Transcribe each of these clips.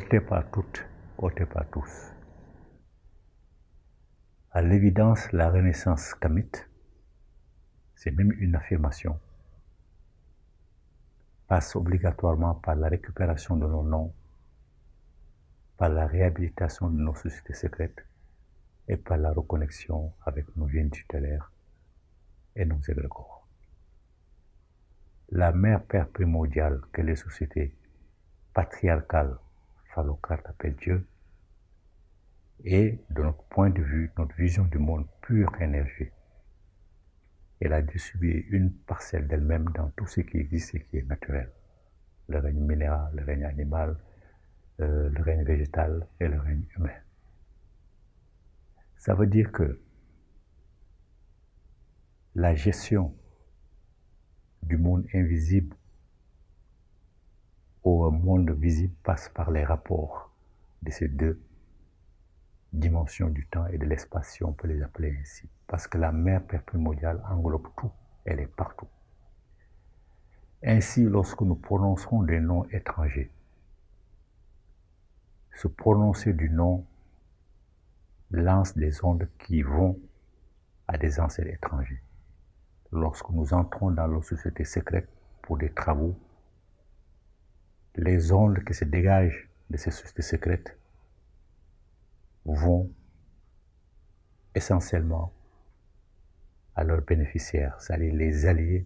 porté par toutes, porté par tous. À l'évidence, la renaissance kamite, c'est même une affirmation, passe obligatoirement par la récupération de nos noms, par la réhabilitation de nos sociétés secrètes et par la reconnexion avec nos génies tutélaires et nos égrégores. La mère père primordiale que les sociétés patriarcales phallocrates appellent Dieu est, de notre point de vue, notre vision du monde pure énergie. Elle a distribué une parcelle d'elle-même dans tout ce qui existe et qui est naturel. Le règne minéral, le règne animal, le règne végétal et le règne humain. Ça veut dire que la gestion du monde invisible au monde visible passe par les rapports de ces deux dimensions du temps et de l'espace, si on peut les appeler ainsi. Parce que la mère père primordiale englobe tout, elle est partout. Ainsi, lorsque nous prononcerons des noms étrangers, se prononcer du nom lance des ondes qui vont à des ancêtres étrangers. Lorsque nous entrons dans nos sociétés secrètes pour des travaux, les ondes qui se dégagent de ces sociétés secrètes vont essentiellement à leurs bénéficiaires, c'est-à-dire les alliés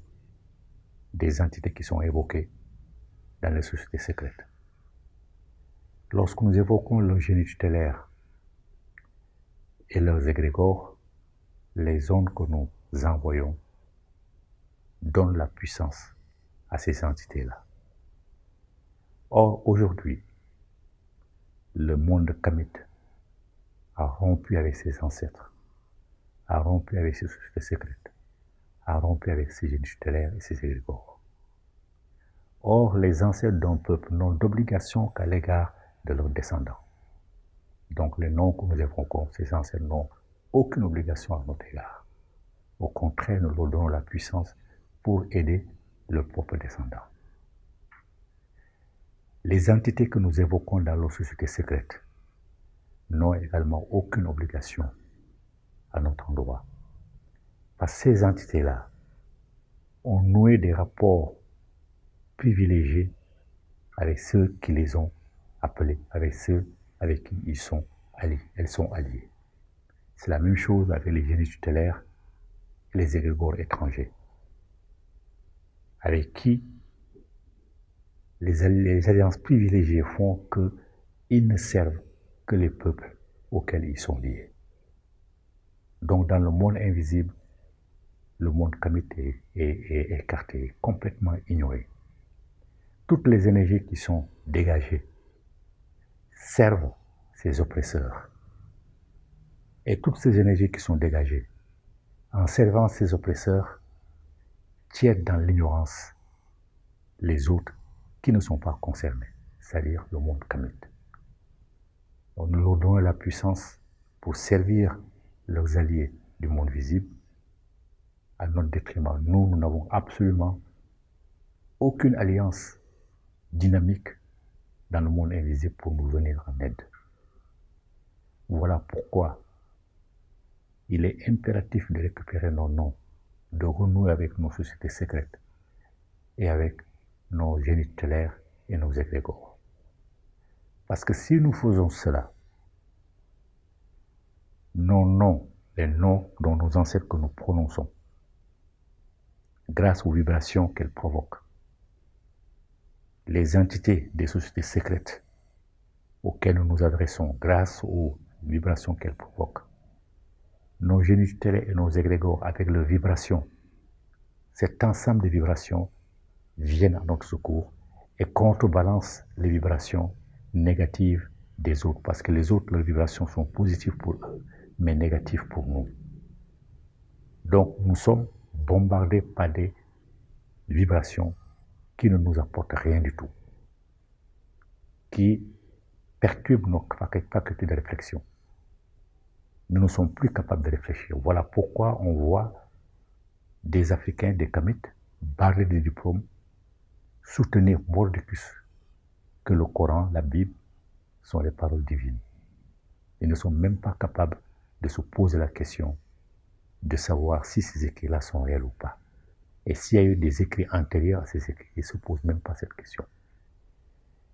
des entités qui sont évoquées dans les sociétés secrètes. Lorsque nous évoquons leurs génies tutélaires et leurs égrégores, les ondes que nous envoyons donnent la puissance à ces entités-là. Or, aujourd'hui, le monde kamite a rompu avec ses ancêtres, a rompu avec ses sociétés secrètes, a rompu avec ses génies tutélaires et ses égrégores. Or, les ancêtres d'un peuple n'ont d'obligation qu'à l'égard de leurs descendants. Donc, les noms que nous évoquons, ces ancêtres n'ont aucune obligation à notre égard. Au contraire, nous leur donnons la puissance pour aider leurs propres descendants. Les entités que nous évoquons dans nos sociétés secrètes n'ont également aucune obligation à notre endroit. Parce que ces entités-là ont noué des rapports privilégiés avec ceux qui les ont appelés, avec ceux avec qui ils sont alliés, elles sont alliées. C'est la même chose avec les génies tutélaires et les égrégores étrangers, avec qui les alliances privilégiées font qu'ils ne servent que les peuples auxquels ils sont liés. Donc dans le monde invisible, le monde kamite est écarté, complètement ignoré. Toutes les énergies qui sont dégagées servent ces oppresseurs. Et toutes ces énergies qui sont dégagées, en servant ces oppresseurs, tiennent dans l'ignorance les autres qui ne sont pas concernés, c'est-à-dire le monde kamite. Donc nous leur donnons la puissance pour servir leurs alliés du monde visible à notre détriment. Nous n'avons absolument aucune alliance dynamique dans le monde invisible pour nous venir en aide. Voilà pourquoi il est impératif de récupérer nos noms, de renouer avec nos sociétés secrètes et avec nos génies tutélaires et nos égrégores. Parce que si nous faisons cela, nos noms, les noms dont nos ancêtres que nous prononçons, grâce aux vibrations qu'elles provoquent, les entités des sociétés secrètes auxquelles nous nous adressons, grâce aux vibrations qu'elles provoquent, nos génies tutélaires et nos égrégores avec leurs vibrations, cet ensemble de vibrations viennent à notre secours et contrebalancent les vibrations négatives des autres, parce que les autres, leurs vibrations sont positives pour eux, mais négatives pour nous. Donc nous sommes bombardés par des vibrations qui ne nous apportent rien du tout, qui perturbent nos facultés de réflexion. Nous ne sommes plus capables de réfléchir. Voilà pourquoi on voit des Africains, des Kamites, bardés de diplômes, soutenir mordicus que le Coran, la Bible sont les paroles divines. Ils ne sont même pas capables de se poser la question de savoir si ces écrits-là sont réels ou pas. Et s'il y a eu des écrits antérieurs à ces écrits, ils ne se posent même pas cette question.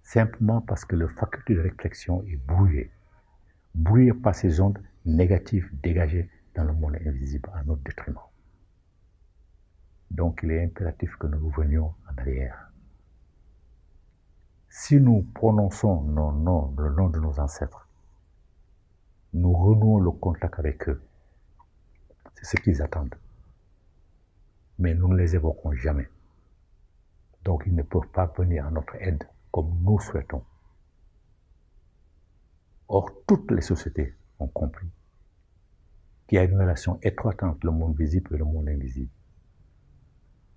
Simplement parce que leur faculté de réflexion est brouillée par ces ondes négatives dégagées dans le monde invisible à notre détriment. Donc il est impératif que nous revenions en arrière. Si nous prononçons le nom de nos ancêtres, nous renouons le contact avec eux. C'est ce qu'ils attendent. Mais nous ne les évoquons jamais. Donc ils ne peuvent pas venir à notre aide comme nous souhaitons. Or, toutes les sociétés ont compris qu'il y a une relation étroite entre le monde visible et le monde invisible.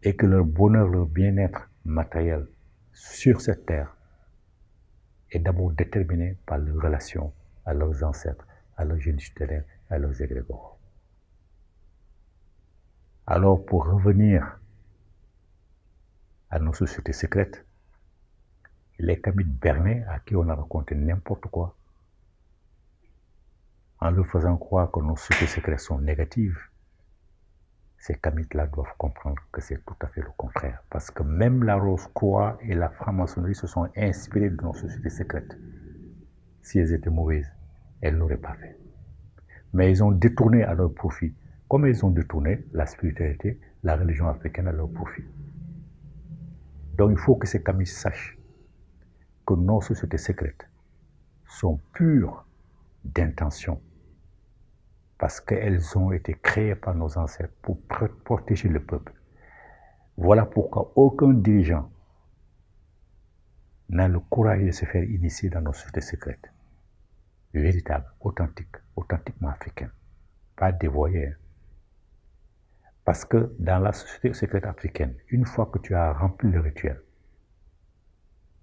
Et que leur bonheur, leur bien-être matériel sur cette terre est d'abord déterminé par leur relation à leurs ancêtres, à leurs génies tutélaires, à leurs égrégores. Alors, pour revenir à nos sociétés secrètes, les kamites bernés à qui on a raconté n'importe quoi, en leur faisant croire que nos sociétés secrètes sont négatives, ces kamites-là doivent comprendre que c'est tout à fait le contraire. Parce que même la Rose-Croix et la franc-maçonnerie se sont inspirées de nos sociétés secrètes. Si elles étaient mauvaises, elles ne l'auraient pas fait. Mais ils ont détourné à leur profit, comme ils ont détourné la spiritualité, la religion africaine à leur profit. Donc il faut que ces kamites sachent que nos sociétés secrètes sont pures d'intention, parce qu'elles ont été créées par nos ancêtres pour protéger le peuple. Voilà pourquoi aucun dirigeant n'a le courage de se faire initier dans nos sociétés secrètes. Véritables, authentiquement africaines, pas dévoyées. Parce que dans la société secrète africaine, une fois que tu as rempli le rituel,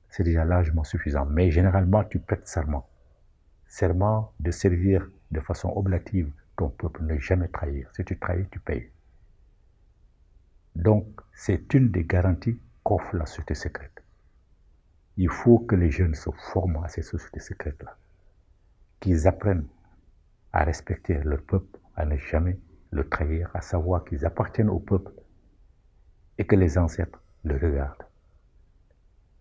c'est déjà largement suffisant. Mais généralement, tu prêtes serment. Serment de servir de façon oblative ton peuple, ne jamais trahir. Si tu trahis, tu payes. Donc, c'est une des garanties qu'offre la société secrète. Il faut que les jeunes se forment à ces sociétés secrètes-là, qu'ils apprennent à respecter leur peuple, à ne jamais le trahir, à savoir qu'ils appartiennent au peuple et que les ancêtres le regardent.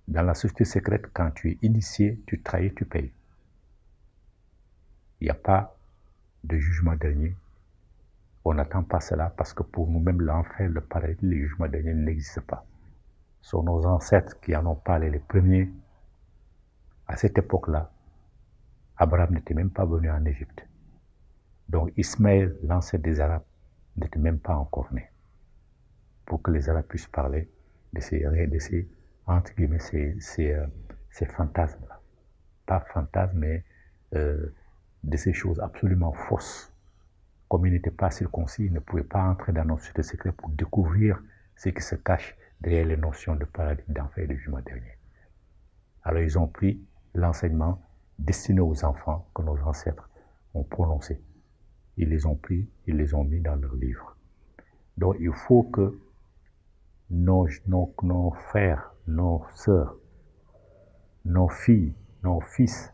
Dans la société secrète, quand tu es initié, tu trahis, tu payes. Il n'y a pas de jugement dernier. On n'attend pas cela parce que pour nous-mêmes, l'enfer, le paradis, le jugement dernier n'existe pas. Ce sont nos ancêtres qui en ont parlé les premiers. À cette époque-là, Abraham n'était même pas venu en Égypte. Donc Ismaël, l'ancêtre des Arabes, n'était même pas encore né. Pour que les Arabes puissent parler de ces entre guillemets, ces fantasmes-là. Pas fantasmes, mais de ces choses absolument fausses. Comme ils n'étaient pas circoncis, ils ne pouvaient pas entrer dans nos sociétés secrètes pour découvrir ce qui se cache derrière les notions de paradis, d'enfer et de jugement dernier. Alors ils ont pris l'enseignement destiné aux enfants que nos ancêtres ont prononcé. Ils les ont pris, ils les ont mis dans leurs livres. Donc il faut que nos frères, nos sœurs, nos filles, nos fils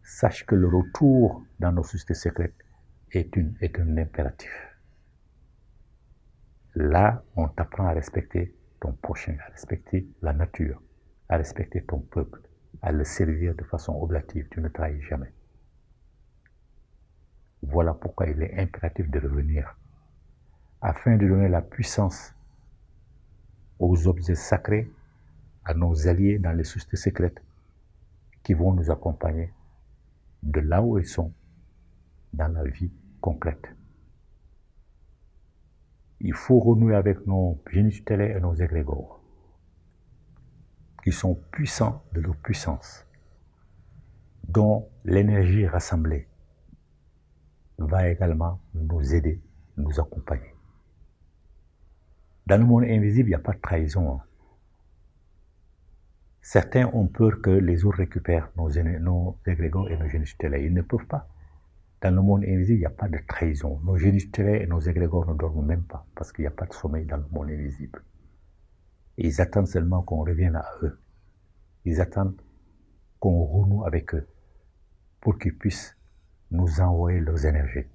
sachent que le retour dans nos sociétés secrètes est un impératif. Là, on t'apprend à respecter ton prochain, à respecter la nature, à respecter ton peuple, à le servir de façon oblative. Tu ne trahis jamais. Voilà pourquoi il est impératif de revenir, afin de donner la puissance aux objets sacrés, à nos alliés dans les sociétés secrètes, qui vont nous accompagner de là où ils sont, dans la vie concrète. Il faut renouer avec nos génies tutélaires et nos égrégores, qui sont puissants de leur puissance, dont l'énergie rassemblée va également nous aider, nous accompagner. Dans le monde invisible, il n'y a pas de trahison. Certains ont peur que les autres récupèrent nos égrégores et nos génies tutélaires. Ils ne peuvent pas. Dans le monde invisible, il n'y a pas de trahison. Nos génies tutélaires et nos égrégores ne dorment même pas, parce qu'il n'y a pas de sommeil dans le monde invisible. Et ils attendent seulement qu'on revienne à eux. Ils attendent qu'on renoue avec eux pour qu'ils puissent nous envoyer leurs énergies.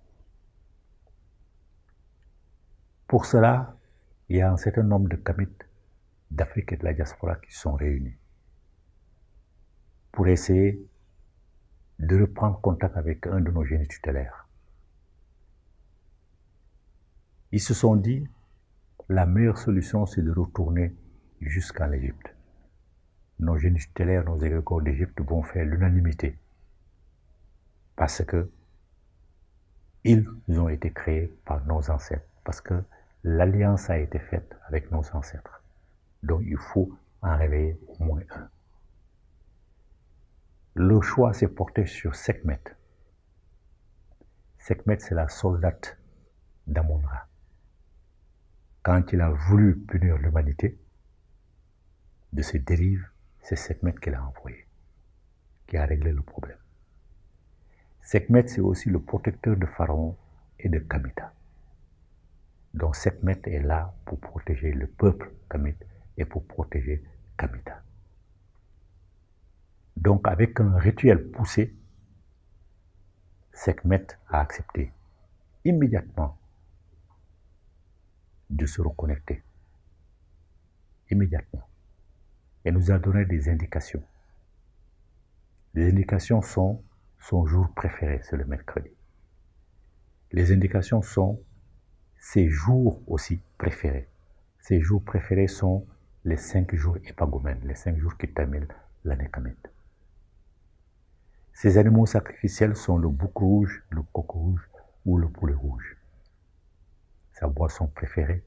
Pour cela, il y a un certain nombre de Kamites d'Afrique et de la diaspora qui sont réunis pour essayer de reprendre contact avec un de nos génies tutélaires. Ils se sont dit, la meilleure solution, c'est de retourner jusqu'en Égypte. Nos génies tutélaires, nos égrégores d'Égypte vont faire l'unanimité parce que ils ont été créés par nos ancêtres, parce que l'alliance a été faite avec nos ancêtres. Donc il faut en réveiller au moins un. Le choix s'est porté sur Sekhmet. Sekhmet, c'est la soldate d'Amon-Ra. Quand il a voulu punir l'humanité de ses dérives, c'est Sekhmet qui l'a envoyé, qui a réglé le problème. Sekhmet, c'est aussi le protecteur de Pharaon et de Kamita. Donc Sekhmet est là pour protéger le peuple kamite et pour protéger Kamita. Donc avec un rituel poussé, Sekhmet a accepté immédiatement de se reconnecter. Immédiatement. Et nous a donné des indications. Les indications sont son jour préféré, c'est le mercredi. Les indications sont ses jours aussi préférés. Ses jours préférés sont les 5 jours épagomènes, les 5 jours qui terminent l'année kamite. Ces animaux sacrificiels sont le bouc rouge, le coq rouge ou le poulet rouge. Sa boisson préférée,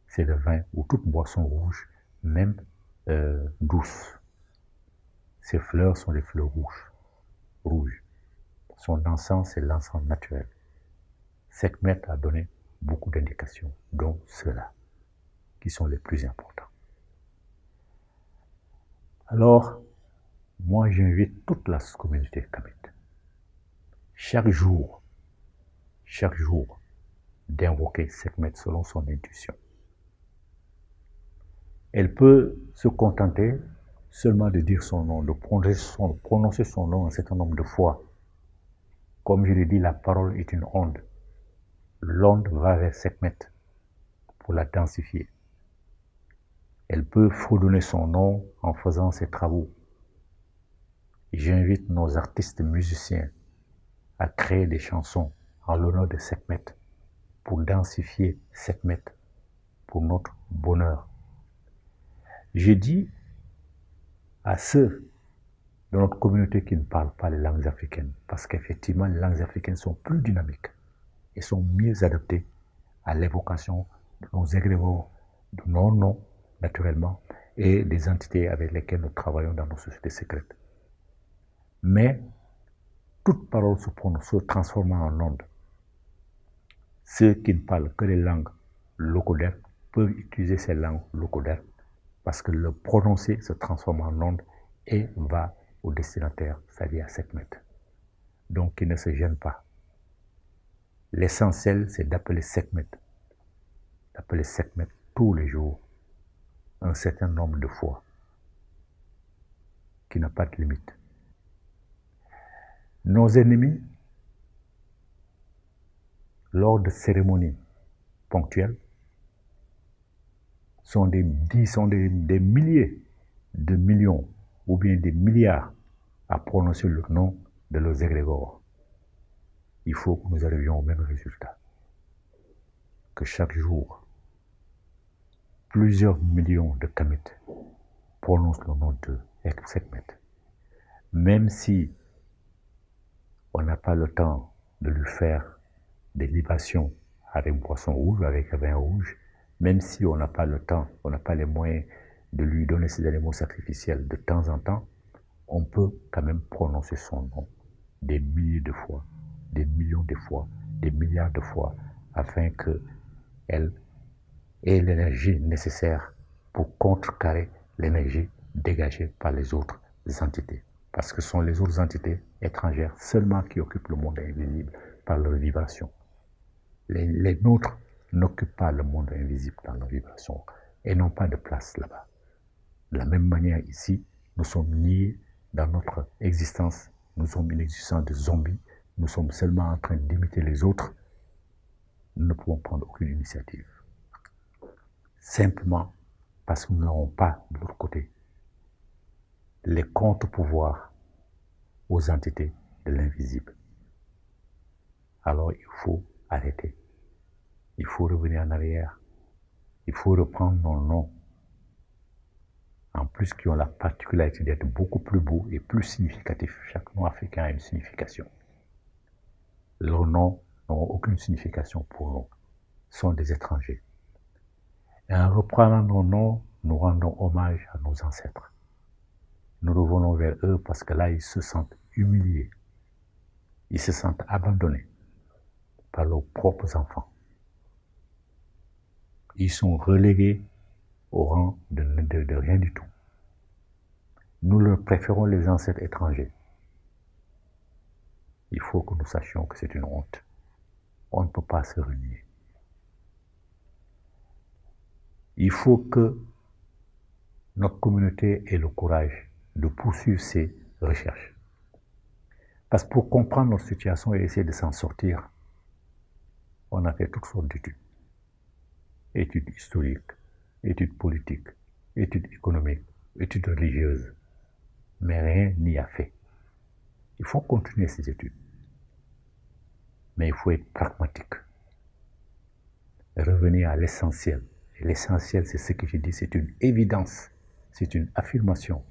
c'est le vin ou toute boisson rouge, même douce. Ses fleurs sont des fleurs rouges. Son encens, c'est l'encens naturel. Sekhmet a donné beaucoup d'indications, dont ceux-là, qui sont les plus importants. Alors, moi j'invite toute la communauté kamite, chaque jour, d'invoquer Sekhmet selon son intuition. Elle peut se contenter seulement de dire son nom, de prononcer son nom un certain nombre de fois. Comme je l'ai dit, la parole est une onde. L'onde va vers Sekhmet pour la densifier. Elle peut fredonner son nom en faisant ses travaux. J'invite nos artistes musiciens à créer des chansons en l'honneur de Sekhmet pour densifier Sekhmet pour notre bonheur. Je dis à ceux de notre communauté qui ne parlent pas les langues africaines, parce qu'effectivement les langues africaines sont plus dynamiques et sont mieux adaptées à l'évocation de nos égrégores, de nos noms naturellement, et des entités avec lesquelles nous travaillons dans nos sociétés secrètes. Mais toute parole se transformant en onde. Ceux qui ne parlent que les langues locodertes peuvent utiliser ces langues locodertes parce que le prononcé se transforme en onde et va au destinataire, c'est-à-dire à Sekhmet. Donc, ils ne se gênent pas. L'essentiel, c'est d'appeler Sekhmet tous les jours, un certain nombre de fois, qui n'a pas de limite. Nos ennemis, lors de cérémonies ponctuelles, sont des milliers de millions ou bien des milliards à prononcer le nom de leurs égrégores. Il faut que nous arrivions au même résultat. Que chaque jour, plusieurs millions de Kamites prononcent le nom de Sekhmet. Même si on n'a pas le temps de lui faire des libations avec boisson rouge, avec vin rouge, même si on n'a pas le temps, on n'a pas les moyens de lui donner ces animaux sacrificiels de temps en temps, on peut quand même prononcer son nom des milliers de fois, des millions de fois, des milliards de fois, afin qu'elle ait l'énergie nécessaire pour contrecarrer l'énergie dégagée par les autres entités. Parce que ce sont les autres entités étrangères seulement qui occupent le monde invisible par leur vibration. Les nôtres n'occupent pas le monde invisible dans leur vibration et n'ont pas de place là-bas. De la même manière ici, nous sommes liés dans notre existence, nous sommes une existence de zombies, nous sommes seulement en train d'imiter les autres, nous ne pouvons prendre aucune initiative. Simplement parce que nous n'avons pas, de l'autre côté, les contre-pouvoirs aux entités de l'invisible. Alors il faut arrêter. Il faut revenir en arrière. Il faut reprendre nos noms. En plus, qui ont la particularité d'être beaucoup plus beaux et plus significatifs. Chaque nom africain a une signification. Leurs noms n'auront aucune signification pour nous. Ils sont des étrangers. Et en reprenant nos noms, nous rendons hommage à nos ancêtres. Nous revenons vers eux parce que là, ils se sentent humiliés. Ils se sentent abandonnés par leurs propres enfants. Ils sont relégués au rang de rien du tout. Nous leur préférons les ancêtres étrangers. Il faut que nous sachions que c'est une honte. On ne peut pas se renier. Il faut que notre communauté ait le courage de poursuivre ses recherches. Parce que pour comprendre notre situation et essayer de s'en sortir, on a fait toutes sortes d'études. Études historiques, études politiques, études économiques, études religieuses. Mais rien n'y a fait. Il faut continuer ces études. Mais il faut être pragmatique. Revenir à l'essentiel. Et l'essentiel, c'est ce que je dis, c'est une évidence, c'est une affirmation.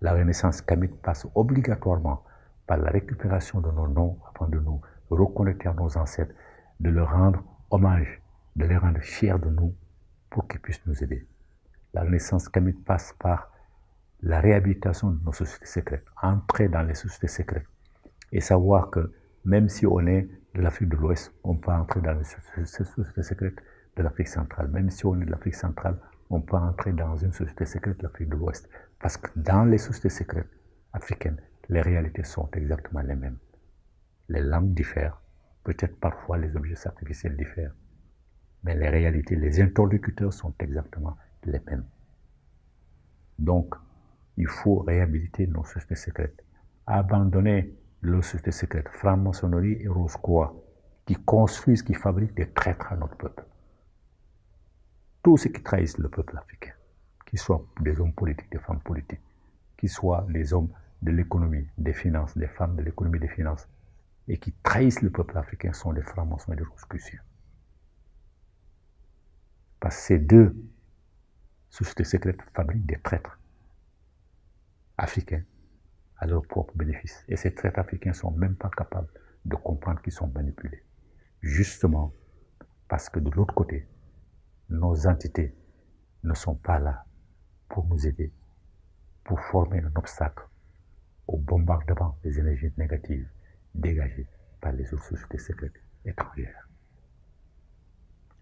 La renaissance kamite passe obligatoirement par la récupération de nos noms afin de nous reconnecter à nos ancêtres, de leur rendre hommage, de les rendre fiers de nous pour qu'ils puissent nous aider. La renaissance kamite passe par la réhabilitation de nos sociétés secrètes, entrer dans les sociétés secrètes et savoir que même si on est de l'Afrique de l'Ouest, on peut entrer dans les sociétés secrètes de l'Afrique centrale. Même si on est de l'Afrique centrale, on peut entrer dans une société secrète de l'Afrique de l'Ouest. Parce que dans les sociétés secrètes africaines, les réalités sont exactement les mêmes. Les langues diffèrent, peut-être parfois les objets sacrificiels diffèrent, mais les réalités, les interlocuteurs sont exactement les mêmes. Donc, il faut réhabiliter nos sociétés secrètes, abandonner les sociétés secrètes, franc-maçonnerie et rose-croix, qui construisent, qui fabriquent des traîtres à notre peuple. Tous ceux qui trahissent le peuple africain, qu'ils soient des hommes politiques, des femmes politiques, qu'ils soient des hommes de l'économie, des finances, des femmes de l'économie, des finances, et qui trahissent le peuple africain sont des francs-maçons et des rosicruciens. Parce que ces deux sociétés secrètes fabriquent des traîtres africains à leur propre bénéfice. Et ces traîtres africains ne sont même pas capables de comprendre qu'ils sont manipulés. Justement parce que de l'autre côté, nos entités ne sont pas là pour nous aider, pour former un obstacle au bombardement des énergies négatives dégagées par les autres sociétés secrètes étrangères.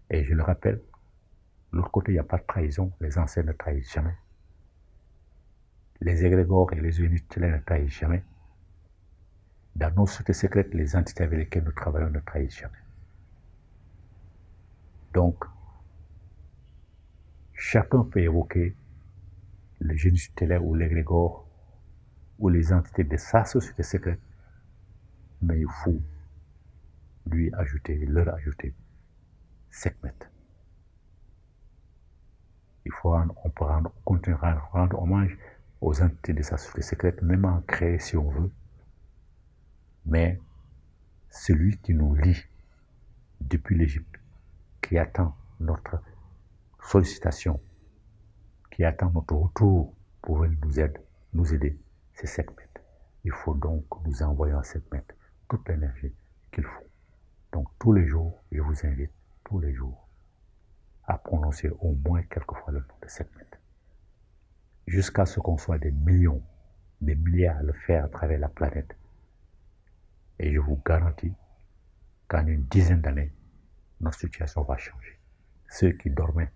Et je le rappelle, de l'autre côté, il n'y a pas de trahison, les anciens ne trahissent jamais. Les égrégores et les unités ne trahissent jamais. Dans nos sociétés secrètes, les entités avec lesquelles nous travaillons ne trahissent jamais. Donc, chacun peut évoquer le génie tutélaire ou l'égrégore ou les entités de sa société secrète, mais il faut leur ajouter Sekhmet. On peut continuer à rendre hommage aux entités de sa société secrète, même en créer si on veut, mais celui qui nous lie depuis l'Égypte, qui attend notre sollicitation, qui attend notre retour pour venir nous aider, c'est Sekhmet. Il faut donc que nous envoyions à Sekhmet toute l'énergie qu'il faut. Donc tous les jours, je vous invite, tous les jours, à prononcer au moins quelquefois le nom de Sekhmet. Jusqu'à ce qu'on soit des millions, des milliards à le faire à travers la planète. Et je vous garantis qu'en une dizaine d'années, notre situation va changer. Ceux qui dormaient,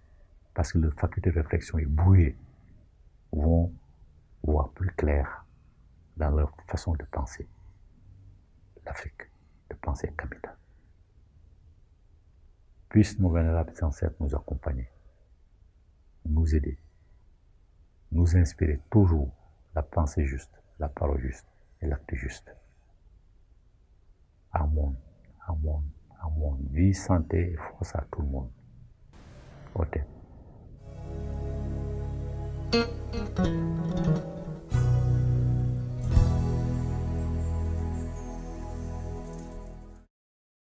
parce que leur faculté de réflexion est brouillée, vont voir plus clair dans leur façon de penser l'Afrique, de penser kamite. Puissent nos vénérables ancêtres nous accompagner, nous aider, nous inspirer toujours la pensée juste, la parole juste et l'acte juste. Amour, amour, amour, vie, santé et force à tout le monde. Ok.